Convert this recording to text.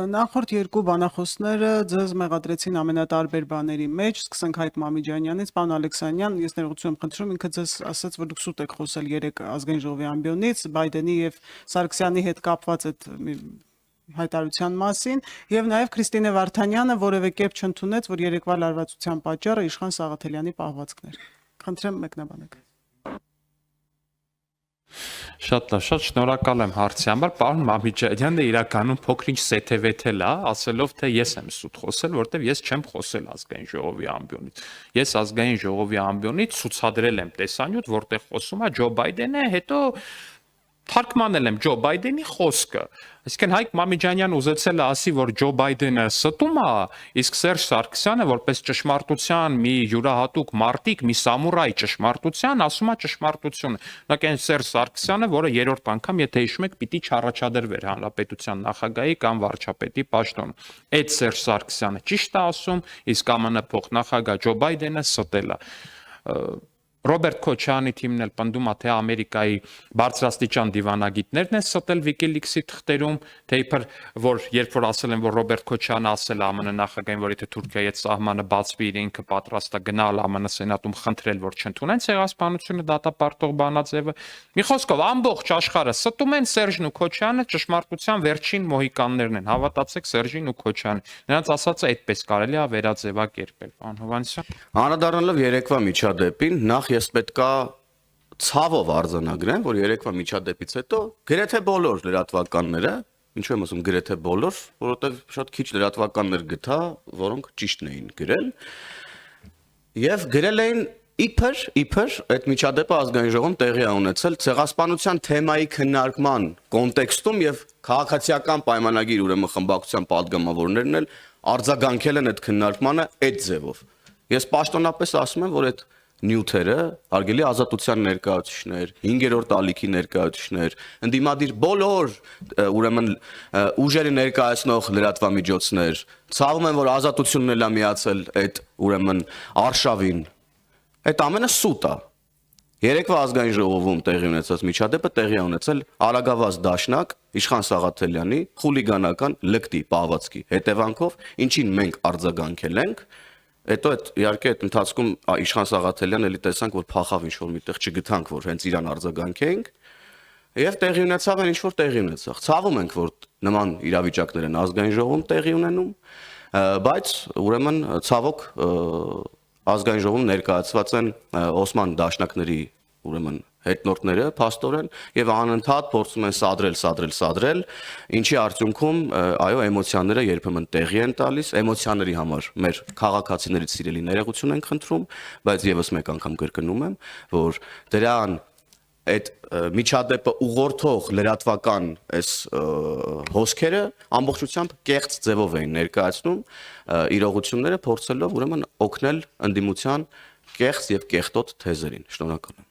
Նախորդ երկու բանախոսները ձեզ մեղադրեցին ամենատարբեր բաների մեջ, սկսենք Հայկ Մամիջանյանից, պարոն Ալեքսանյան, ես ներողություն եմ խնդրում, ինքը ձեզ ասաց, որ դուք սուտ եք խոսել երեք ազգային ժողովի ամբիոնից, Բայդենի եւ Սարգսյանի հետ կապված այդ հայտարարության մասին, եւ նաեւ Քրիստինե Վարդանյանը որևէ կերպ չընդունեց, որ երեկվա լարվածության պատճառը Իշխան Սաղաթելյանի պահվածքն էր։ Խնդրեմ մեկնաբանեք։ Շատ շնորհակալ եմ հարցի համար, պարոն Մամիջանյանը իրականում փոքրինչ սեթևեթել է, ասելով թե ես եմ սուտ խոսել, որտեվ ես չեմ խոսել ազգային ժողովի ամբիոնից։ Ես ազգային ժողովի ամբիոնից ցուցադրել եմ տեսանյութ, որտեղ խոսում է Ջո Բայդենը, հետո թարգմանել եմ Ջո Բայդենի խոսքը։ Այսինքն Հայկ Մամիջանյանը ուզեցել է ասի, որ Ջո Բայդենը ստում է, իսկ Սերժ Սարգսյանը որպես ճշմարտության մի յուրահատուկ մարտիկ, մի սամուրայ ճշմարտության, ասում է ճշմարտությունը։ Օրինակ այն Սերժ Սարգսյանը, որը երրորդ անգամ, եթե հիշում եք, պիտի չառաջադրվեր հանրապետության նախագահի կամ վարչապետի պաշտոն։ Այդ Սերժ Սարգսյանը ճիշտ է ասում, իսկ ԱՄՆ փոխնախագահ Ջո Բայդենը ստել է։ Ռոբերտ Քոչյանի թիմն էլ պնդում է, թե Ամերիկայի բարձրաստիճան դիվանագիտներն են ստել Wikileaks-ի թղթերում, թե իբր որ երբ որ ասել են, որ Ռոբերտ Քոչյանը ասել է ԱՄՆ նախագահին, որ եթե Թուրքիայի հետ սահմանը բացվի, ինքը պատրաստ է գնալ ԱՄՆ սենատում խնդրել, որ չընդունեն ցեղասպանությունը դատապարտող բանաձևը։ Մի խոսքով ամբողջ աշխարհը ստում են, Սերժն ու Քոչյանը ճշմարտության վերջին մոհիկաններն են։ Հավատացեք Սերժին ու Քոչյանին։ Նրանց ասածը այդպես կարելի է վերաձևակերպել, պարոն Հովհաննիսյան։ Անդրադառնալով երեկվա միջադեպին, նախ ես պետքա ցավով արձանագրեմ, որ երեկվա միջադեպից հետո գրեթե բոլոր լրատվականները, ինչու եմ ասում գրեթե բոլոր, որովհետև շատ քիչ լրատվականներ գտա, որոնք ճիշտն էին գրել, եւ գրել էին իբր այդ միջադեպը ազգային ժողովում տեղի է ունեցել ցեղասպանության թեմայի քննարկման կոնտեքստում եւ քաղաքացիական պայմանագիր ուրեմն խմբակցության падգամավորներն էլ արձագանքել են այդ քննարկմանը այդ ձևով։ Ես պաշտոնապես ասում եմ, որ այդ նյութերը, հարգելի ազատության ներկայացուցիչներ, 5-րդ ալիքի ներկայացուցիչներ, ընդդիմադիր բոլոր ուրեմն ուժերի ներկայացնող լրատվամիջոցներ, ցավում եմ, որ ազատությունն էլ է միացել այդ ուրեմն արշավին։ Այդ ամենը սուտ է։ Երեկվա ազգային ժողովում տեղի ունեցած միջադեպը տեղի է ունեցել Արագավազ դաշնակ Իշխան Սաղաթելյանի խուլիգանական լկտի պահվածքի հետևանքով, ինչին մենք արձագանքել ենք։ Հետո իհարկե այդ ընթացքում Իշխան Սաղաթելյան էլի տեսանք, որ փախավ ինչ-որ միտեղ չգտանք, որ հենց իրան արձագանքենք, եւ տեղի ունեցավ այն ինչ-որ տեղի ունեցավ։ Ցավում ենք, որ նման իրավիճակներ են ազգային ժողովում տեղի ունենում, բայց ուրեմն ցավոք ազգային ժողովում ներկայացված են Օսման դաշնակների ուրեմն հետնորդները փաստորեն եւ անընդհատ փորձում են սադրել, ինչի արդյունքում այո էմոցիաները երբեմն տեղի են տալիս, էմոցիաների համար մեր քաղաքացիներից սիրելի ներողություն ենք խնդրում, բայց եւս մեկ անգամ կրկնում եմ, որ դրան այդ միջադեպը ուղղորդող լրատվական այս հոսքերը ամբողջությամբ կեղծ ձևով էին ներկայացնում իրողությունները փորձելով ուրեմն օգնել ընդդիմության կեղծ եւ կեղտոտ թեզերին։ Շնորհակալ եմ։